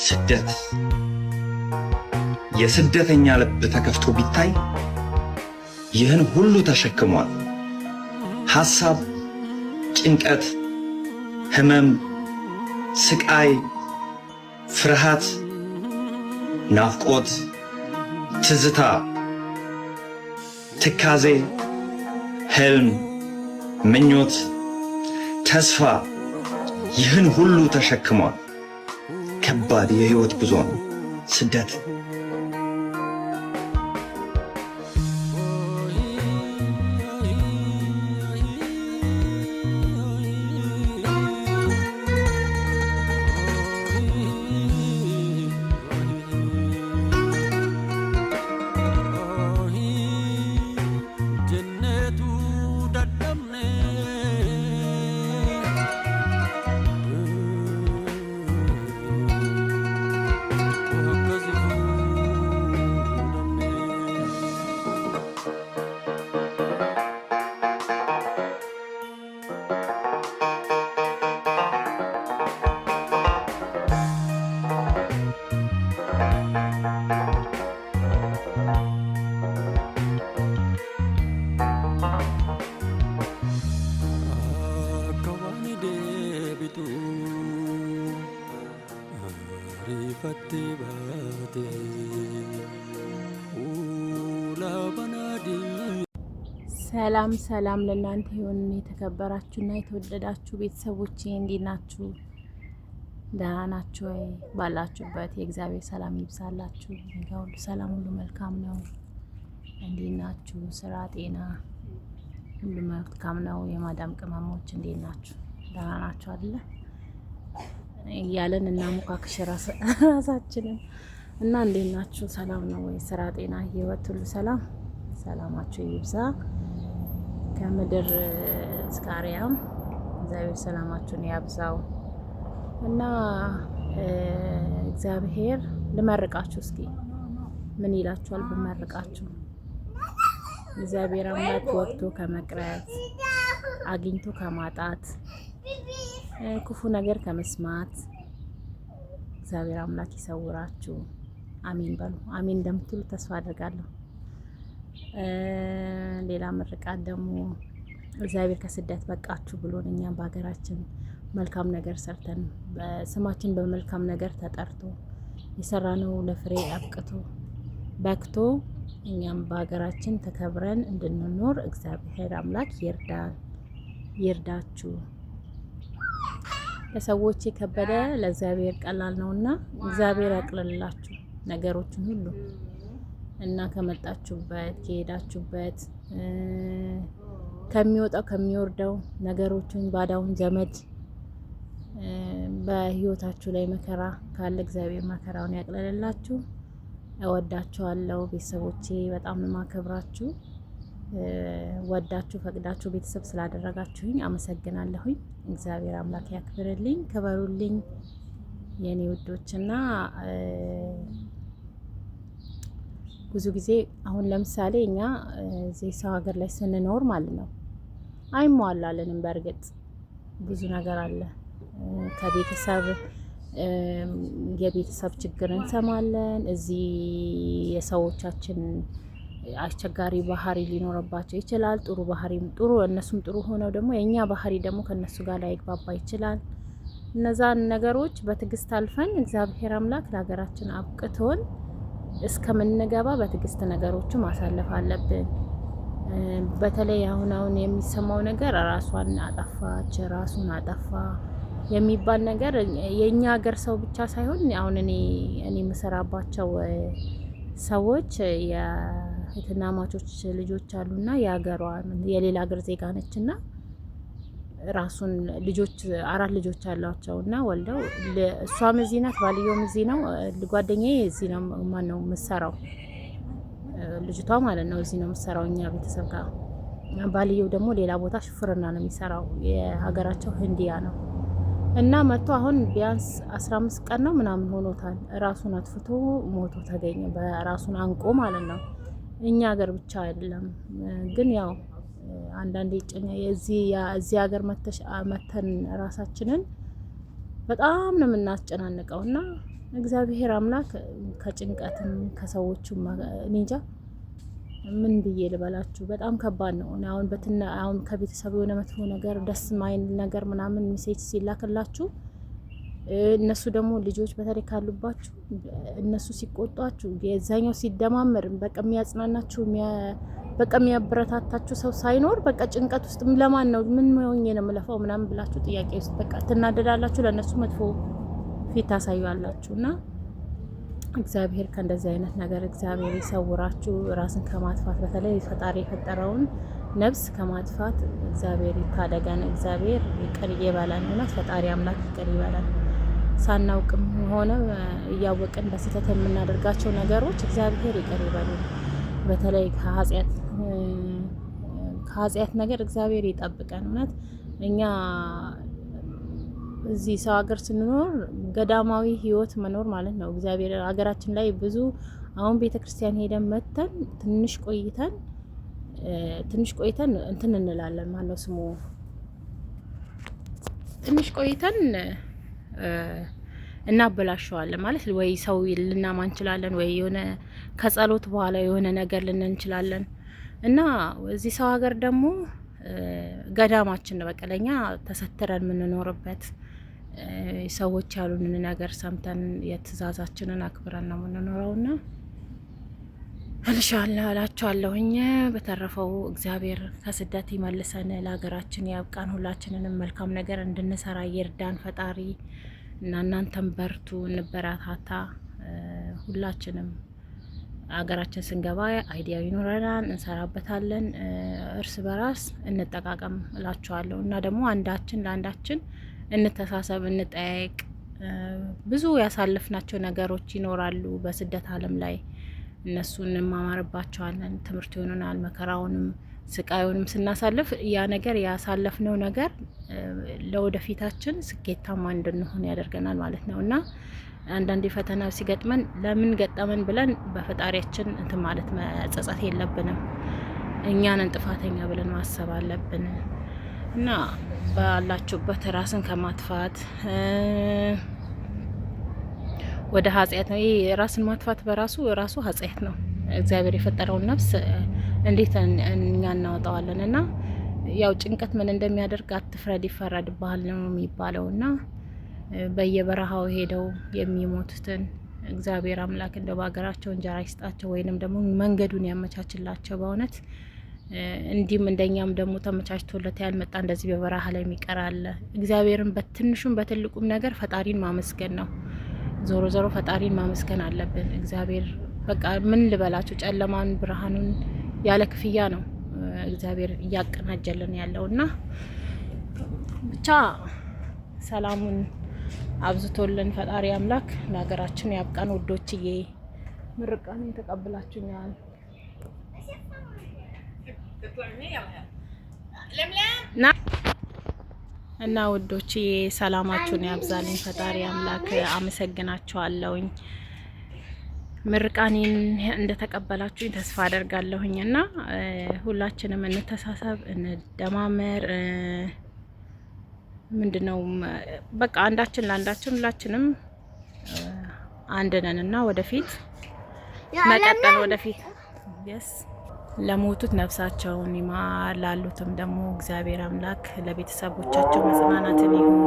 ስደት የስደተኛ ልብ ተከፍቶ ቢታይ ይህን ሁሉ ተሸክሟል። ሐሳብ፣ ጭንቀት፣ ህመም፣ ስቃይ፣ ፍርሃት፣ ናፍቆት፣ ትዝታ፣ ትካዜ፣ ህልም፣ ምኞት፣ ተስፋ ይህን ሁሉ ተሸክሟል። ከባድ የህይወት ጉዞ ነው ስደት። ሰላም ሰላም ለእናንተ ይሁን። የተከበራችሁና የተወደዳችሁ ቤተሰቦቼ እንዴት ናችሁ? ደህና ናችሁ ወይ? ባላችሁበት የእግዚአብሔር ሰላም ይብዛላችሁ። እኔጋ ሁሉ ሰላም፣ ሁሉ መልካም ነው። እንዴት ናችሁ? ስራ፣ ጤና ሁሉ መልካም ነው። የማዳም ቅመሞች እንዴት ናችሁ? ደህና ናችሁ አይደለ? እያለን እና ሙካክሽ ራሳችንን እና እንዴት ናችሁ? ሰላም ነው ወይ? ስራ፣ ጤና፣ ህይወት ሁሉ ሰላም። ሰላማችሁ ይብዛ ከምድር እስከ አርያም። እግዚአብሔር ሰላማችሁን ያብዛው እና እግዚአብሔር ልመርቃችሁ። እስኪ ምን ይላችኋል ብመርቃችሁ? እግዚአብሔር አምላክ ወጥቶ ከመቅረት፣ አግኝቶ ከማጣት፣ ክፉ ነገር ከመስማት እግዚአብሔር አምላክ ይሰውራችሁ። አሜን በሉ። አሜን እንደምትሉ ተስፋ አድርጋለሁ። ሌላ ምርቃት ደግሞ እግዚአብሔር ከስደት በቃችሁ ብሎን እኛም በሀገራችን መልካም ነገር ሰርተን ስማችን በመልካም ነገር ተጠርቶ የሰራነው ለፍሬ አብቅቶ በክቶ እኛም በሀገራችን ተከብረን እንድንኖር እግዚአብሔር አምላክ ይርዳችሁ። ለሰዎች የከበደ ለእግዚአብሔር ቀላል ነውና እግዚአብሔር ያቅልላችሁ ነገሮችን ሁሉ እና ከመጣችሁበት ከሄዳችሁበት ከሚወጣው ከሚወርደው ነገሮችን ባዳውን ዘመድ በህይወታችሁ ላይ መከራ ካለ እግዚአብሔር መከራውን ያቅለልላችሁ። እወዳችኋለሁ ቤተሰቦቼ፣ በጣም ነው ማከብራችሁ። ወዳችሁ ፈቅዳችሁ ቤተሰብ ስላደረጋችሁኝ አመሰግናለሁኝ። እግዚአብሔር አምላክ ያክብርልኝ፣ ክበሩልኝ የኔ ውዶችና ብዙ ጊዜ አሁን ለምሳሌ እኛ እዚህ ሰው ሀገር ላይ ስንኖር ማለት ነው አይሟላለንም። በእርግጥ ብዙ ነገር አለ። ከቤተሰብ የቤተሰብ ችግር እንሰማለን። እዚህ የሰዎቻችን አስቸጋሪ ባህሪ ሊኖርባቸው ይችላል። ጥሩ ባህሪ ጥሩ እነሱም ጥሩ ሆነው ደግሞ የኛ ባህሪ ደግሞ ከነሱ ጋር ላይግባባ ይችላል። እነዛን ነገሮች በትዕግስት አልፈን እግዚአብሔር አምላክ ለሀገራችን አብቅቶን እስከምንገባ በትዕግስት ነገሮቹ ማሳለፍ አለብን። በተለይ አሁን የሚሰማው ነገር ራሷን አጠፋች፣ ራሱን አጠፋ የሚባል ነገር የኛ ሀገር ሰው ብቻ ሳይሆን አሁን እኔ የምሰራባቸው ሰዎች የእህትማማቾች ልጆች አሉና የሀገሯ የሌላ ሀገር ዜጋ ነችና ራሱን ልጆች 4 ልጆች አሏቸውና ወልደው እሷም እዚህ ናት፣ ባልየውም እዚህ ነው፣ ጓደኛዬ እዚህ ነው ማነው የምትሰራው ልጅቷ ማለት ነው እዚህ ነው የምትሰራው እኛ ቤተሰብ ጋር። ባልየው ደግሞ ሌላ ቦታ ሹፍርና ነው የሚሰራው፣ የሀገራቸው ህንዲያ ነው እና መጥቶ አሁን ቢያንስ 15 ቀን ነው ምናምን ሆኖታል። ራሱን አጥፍቶ ሞቶ ተገኘ፣ በራሱን አንቆ ማለት ነው። እኛ ሀገር ብቻ አይደለም ግን ያው አንዳንዴ እዚህ ሀገር መተን ራሳችንን በጣም ነው የምናስጨናንቀውና እግዚአብሔር አምላክ ከጭንቀትም ከሰዎቹም እንጃ ምን ብዬ ልበላችሁ በጣም ከባድ ነው። አሁን ከቤተሰብ የሆነ መጥፎ ነገር ደስ ማይል ነገር ምናምን ሜሴጅ ሲላክላችሁ እነሱ ደግሞ ልጆች በተለይ ካሉባችሁ እነሱ ሲቆጧችሁ የዛኛው ሲደማመር በቃ የሚያጽናናችሁ በቃ የሚያበረታታችሁ ሰው ሳይኖር በቃ ጭንቀት ውስጥ ለማን ነው ምን ሆኜ ነው የምለፋው ምናምን ብላችሁ ጥያቄ ውስጥ በቃ ትናደዳላችሁ። ለእነሱ መጥፎ ፊት ታሳዩአላችሁና እግዚአብሔር ከእንደዚህ አይነት ነገር እግዚአብሔር ይሰውራችሁ። ራስን ከማጥፋት በተለይ ፈጣሪ የፈጠረውን ነፍስ ከማጥፋት እግዚአብሔር ይታደገን። እግዚአብሔር ይቅር ይበለን። እውነት ፈጣሪ አምላክ ይቅር ይበለን። ሳናውቅም ሆነ እያወቅን በስህተት የምናደርጋቸው ነገሮች እግዚአብሔር ይቅር ይበለን። በተለይ ከኃጢአት ነገር እግዚአብሔር ይጠብቀን። እውነት እኛ እዚህ ሰው ሀገር ስንኖር ገዳማዊ ህይወት መኖር ማለት ነው። እግዚአብሔር ሀገራችን ላይ ብዙ አሁን ቤተክርስቲያን ሄደን መተን ትንሽ ቆይተን እንትን እንላለን ማለት ስሙ ትንሽ ቆይተን እናበላሸዋለን ማለት ወይ ሰው ልናማ እንችላለን ወይ የሆነ ከጸሎት በኋላ የሆነ ነገር ልንን እንችላለን። እና እዚህ ሰው ሀገር ደግሞ ገዳማችን ነው። በቃ ለኛ ተሰትረን የምንኖርበት ሰዎች ያሉንን ነገር ሰምተን የትእዛዛችንን አክብረን ነው የምንኖረውና እንሻላ እላችኋለሁኝ። በተረፈው እግዚአብሔር ከስደት ይመልሰን፣ ለሀገራችን ያብቃን፣ ሁላችንንም መልካም ነገር እንድንሰራ ይርዳን ፈጣሪ እና እናንተም በርቱ፣ እንበረታታ። ሁላችንም ሀገራችን ስንገባ አይዲያ ይኖረናል፣ እንሰራበታለን። እርስ በራስ እንጠቃቀም እላችኋለሁ እና ደግሞ አንዳችን ለአንዳችን እንተሳሰብ፣ እንጠያየቅ። ብዙ ያሳለፍናቸው ነገሮች ይኖራሉ በስደት ዓለም ላይ እነሱን እንማማርባቸዋለን። ትምህርት ይሆኑናል። መከራውንም ስቃዩንም ስናሳልፍ ያ ነገር ያሳለፍነው ነገር ለወደፊታችን ስኬታማ እንድንሆን ያደርገናል ማለት ነው እና አንዳንዴ ፈተና ሲገጥመን ለምን ገጠመን ብለን በፈጣሪያችን እንትን ማለት መጸጸት የለብንም። እኛንን ጥፋተኛ ብለን ማሰብ አለብን እና ባላችሁበት ራስን ከማጥፋት ወደ ኃጢአት ነው። ይሄ ራስን ማጥፋት ራሱ ኃጢአት ነው። እግዚአብሔር የፈጠረውን ነፍስ እንዴት እኛ እናወጣዋለን? እና ያው ጭንቀት ምን እንደሚያደርግ አትፍረድ ይፈረድብሃል ነው የሚባለው እና በየበረሃው ሄደው የሚሞቱትን እግዚአብሔር አምላክ እንደው በሀገራቸው እንጀራ ይስጣቸው ወይንም ደግሞ መንገዱን ያመቻችላቸው። በእውነት እንዲህም እንደኛም ደግሞ ተመቻችቶለት ያልመጣ እንደዚህ በበረሃ ላይ የሚቀር አለ። እግዚአብሔርን በትንሹም በትልቁም ነገር ፈጣሪን ማመስገን ነው። ዞሮ ዞሮ ፈጣሪን ማመስገን አለብን። እግዚአብሔር በቃ ምን ልበላችሁ ጨለማን ብርሃኑን ያለ ክፍያ ነው እግዚአብሔር እያቀናጀልን ያለውና ብቻ ሰላሙን አብዝቶልን ፈጣሪ አምላክ ለሀገራችን ያብቃን። ውዶችዬ ምርቃኔን ተቀብላችሁኛል እና ውዶችዬ ሰላማችሁን ያብዛልኝ ፈጣሪ አምላክ። አመሰግናችኋለሁኝ። ምርቃኔን እንደተቀበላችሁኝ ተስፋ አደርጋለሁኝ እና ሁላችንም እንተሳሰብ፣ እንደማመር ምንድነው በቃ አንዳችን ለአንዳችን ሁላችንም አንድ ነን እና ወደፊት መቀጠል ወደፊት ለሞቱት ነፍሳቸውን ይማር፣ ላሉትም ደግሞ እግዚአብሔር አምላክ ለቤተሰቦቻቸው መጽናናትን ይሁን።